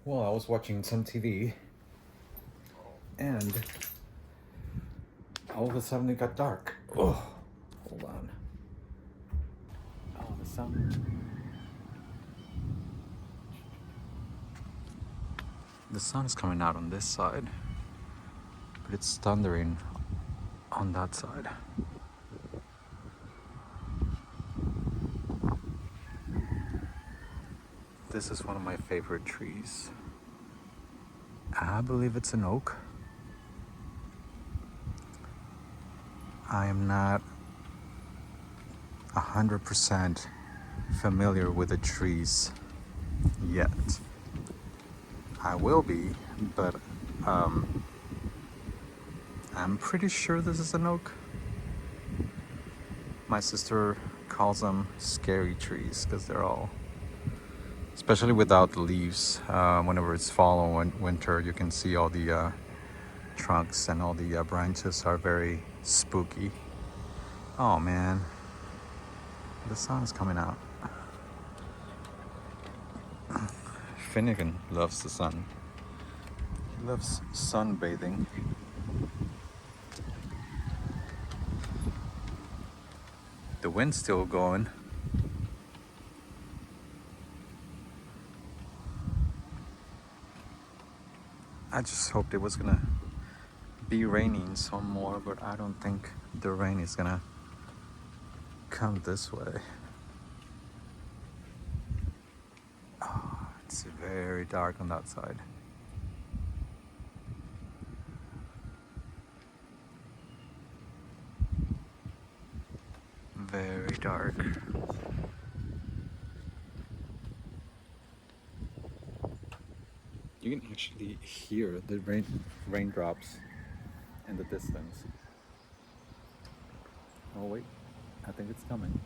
Well, I was watching some TV and all of a sudden it got dark. Oh, hold on. Oh, the sun. The sun's coming out on this side, but it's thundering on that side. This is one of my favorite trees. I believe it's an oak. I am not 100% familiar with the trees yet. I will be, but I'm pretty sure this is an oak. My sister calls them scary trees because they're all, especially without the leaves, whenever it's fall or winter, you can see all the trunks and all the branches are very spooky. Oh man, the sun's coming out. Finnegan loves the sun. He loves sunbathing. The wind's still going. I just hoped it was gonna be raining some more, but I don't think the rain is gonna come this way. Oh, it's very dark on that side. Very dark. You can actually hear the raindrops in the distance. Oh wait, I think it's coming.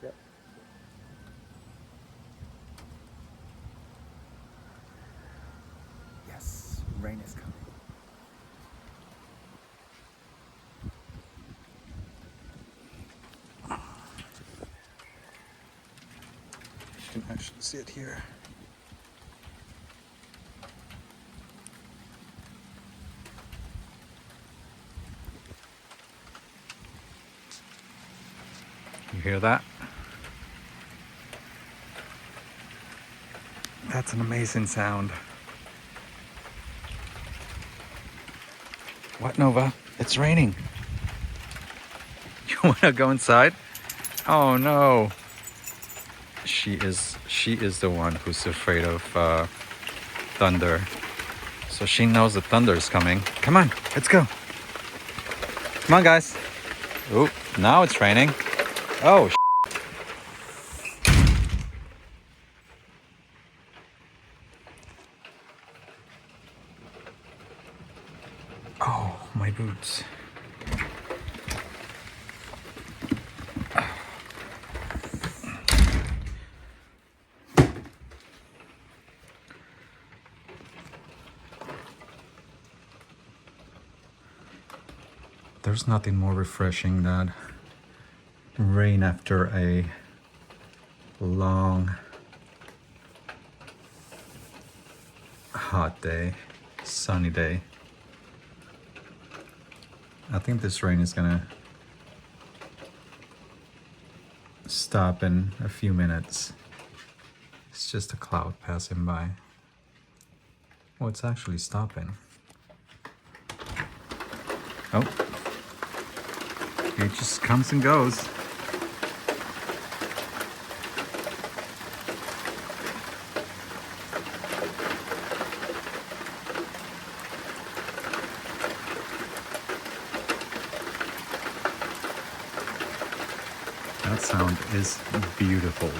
Yep. Yes, rain is coming. You can actually see it here. You hear that? That's an amazing sound. What, Nova? It's raining. You want to go inside? Oh no. She is the one who's afraid of thunder. So she knows the thunder is coming. Come on, let's go. Come on, guys. Oh, now it's raining. Oh, oh, my boots. There's nothing more refreshing than rain after a long, hot day, sunny day. I think this rain is gonna stop in a few minutes. It's just a cloud passing by. Oh, it's actually stopping. Oh, it just comes and goes. That sound is beautiful.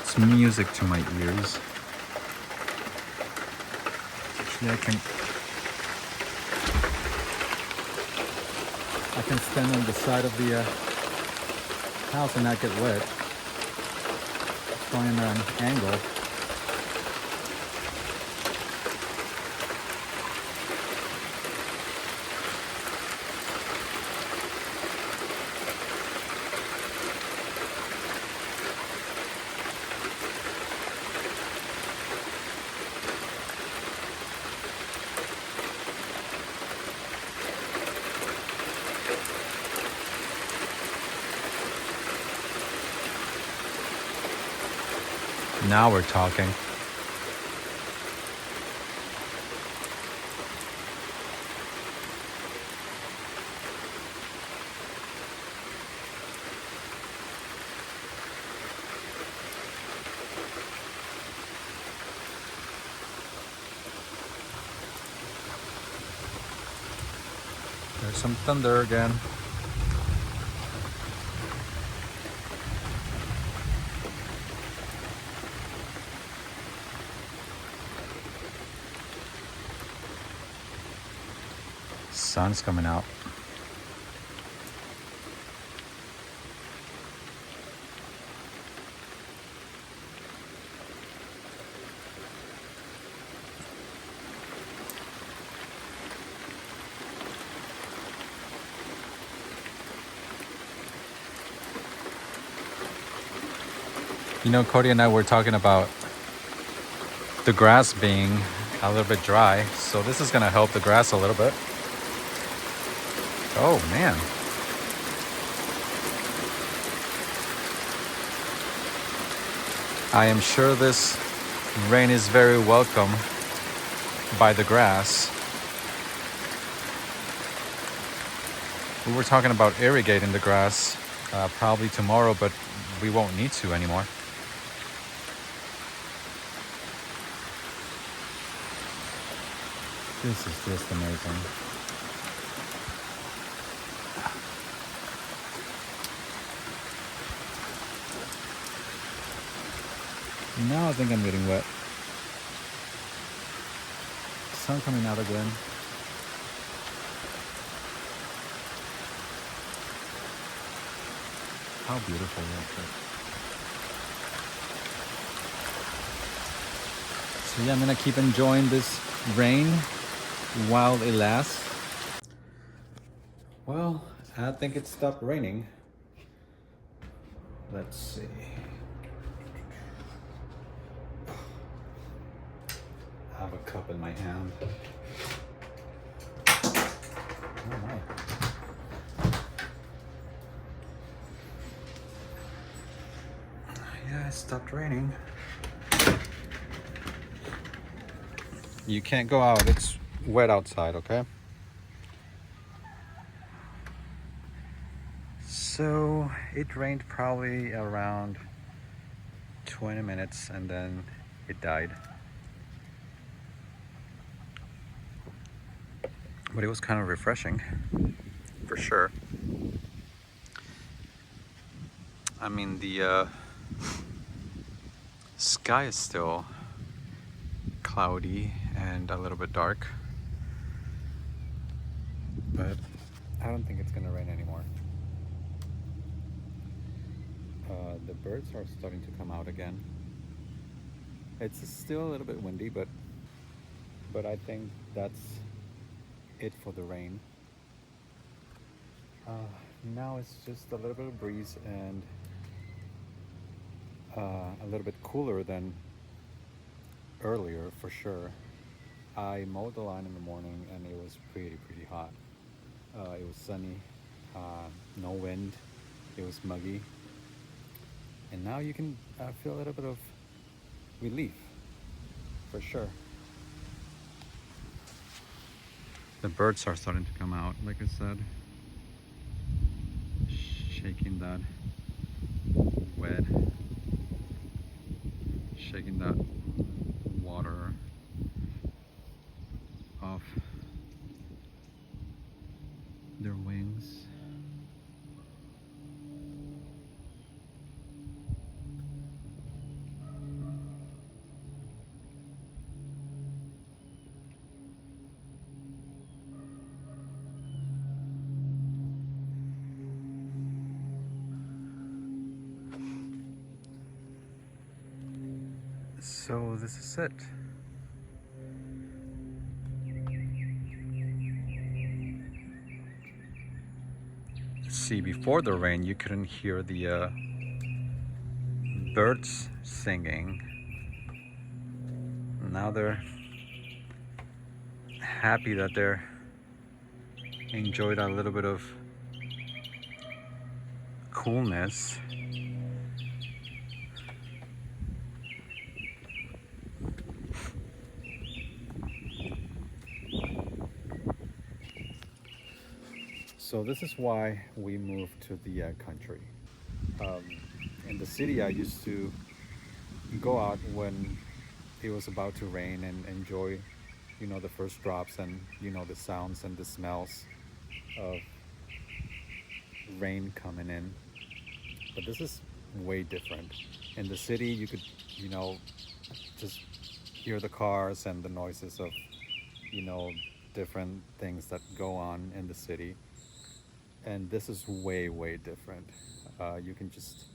It's music to my ears. Actually, I can stand on the side of the house and not get wet. Find an angle. Now we're talking. There's some thunder again. Sun's coming out. You know, Cody and I were talking about the grass being a little bit dry, so this is gonna help the grass a little bit. Oh man. I am sure this rain is very welcome by the grass. We were talking about irrigating the grass probably tomorrow, but we won't need to anymore. This is just amazing. Now I think I'm getting wet. Sun coming out again. How beautiful is it? So yeah, I'm gonna keep enjoying this rain while it lasts. Well, I think it stopped raining. Let's see. I have a cup in my hand. Oh my. Yeah, it stopped raining. You can't go out, it's wet outside, okay? So it rained probably around 20 minutes and then it died. But it was kind of refreshing, for sure. I mean, the sky is still cloudy and a little bit dark, but I don't think it's gonna rain anymore. The birds are starting to come out again. It's still a little bit windy, but I think that's it for the rain. Now it's just a little bit of breeze and a little bit cooler than earlier, for sure. I mowed the lawn in the morning and it was pretty hot. It was sunny, no wind, it was muggy, and now you can feel a little bit of relief, for sure. The birds are starting to come out, like I said, shaking that wet, shaking that water off their wings. So this is it. See, before the rain you couldn't hear the birds singing. Now they're happy that they're enjoyed a little bit of coolness. So this is why we moved to the country. In the city, I used to go out when it was about to rain and enjoy, the first drops and, the sounds and the smells of rain coming in. But this is way different. In the city, you could, just hear the cars and the noises of, you know, different things that go on in the city. And this is way, way different. You can just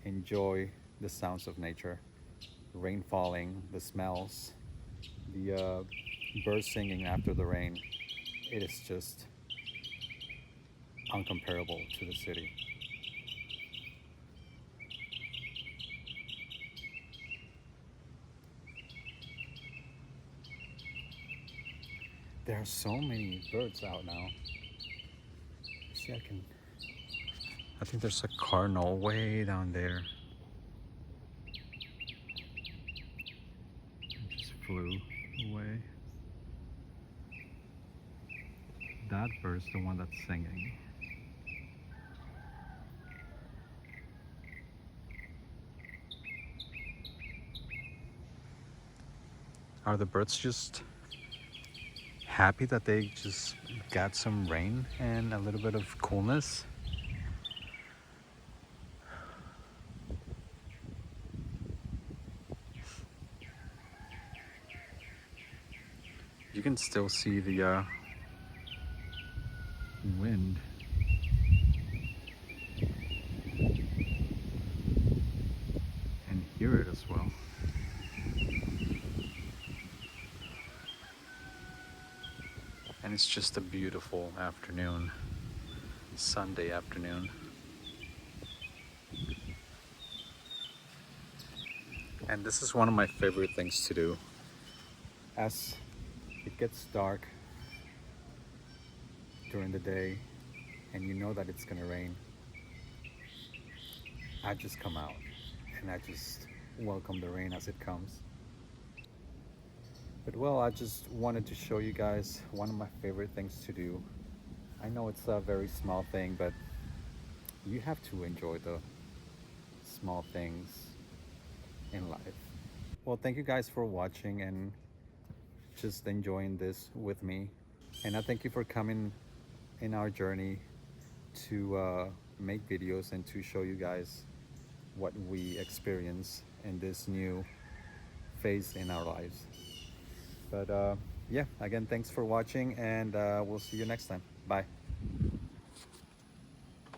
enjoy the sounds of nature, rain falling, the smells, the birds singing after the rain. It is just uncomparable to the city. There are so many birds out now. See, I think there's a cardinal way down there. It just flew away. That bird's the one that's singing. Are the birds just happy that they just got some rain and a little bit of coolness? You can still see the wind. And hear it as well. And it's just a beautiful afternoon, Sunday afternoon. And this is one of my favorite things to do. As it gets dark during the day and you know that it's gonna rain, I just come out and I just welcome the rain as it comes. But well, I just wanted to show you guys one of my favorite things to do. I know it's a very small thing, but you have to enjoy the small things in life. Well, thank you guys for watching and just enjoying this with me. And I thank you for coming in our journey to make videos and to show you guys what we experience in this new phase in our lives. But yeah, again, thanks for watching, and we'll see you next time. Bye.